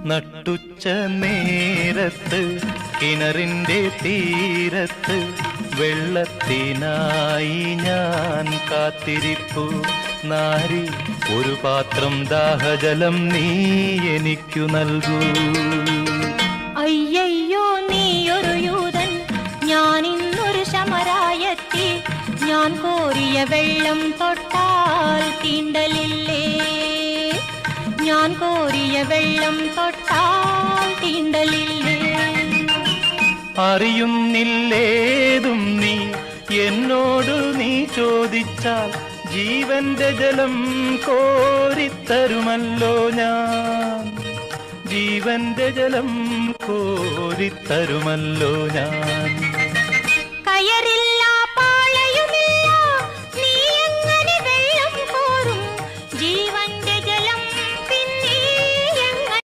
നട്ടുച്ച നേരത്ത് കിണറിൻ്റെ തീരത്ത് വെള്ളത്തിനായി ഞാൻ കാത്തിരിപ്പു നാരി, ഒരു പാത്രം ദാഹജലം നീ എനിക്കു നൽകൂ. അയ്യയ്യോ നീയൊരു യൂതൻ, ഞാൻ ഇന്നൊരു ശമരായത്തി, ഞാൻ കോരിയ വെള്ളം തൊട്ടാൽ തീണ്ടലില്ലേ, ഞാൻ കോരിയ വെള്ളം തൊട്ടാൽ തീണ്ടലില്ലേ. അറിയുന്നില്ലേതും നീ എന്നോട് നീ ചോദിച്ചാൽ ജീവന്റെ ജലം കോരിത്തരുമല്ലോ ഞാൻ, ജീവന്റെ ജലം കോരിത്തരുമല്ലോ ഞാൻ.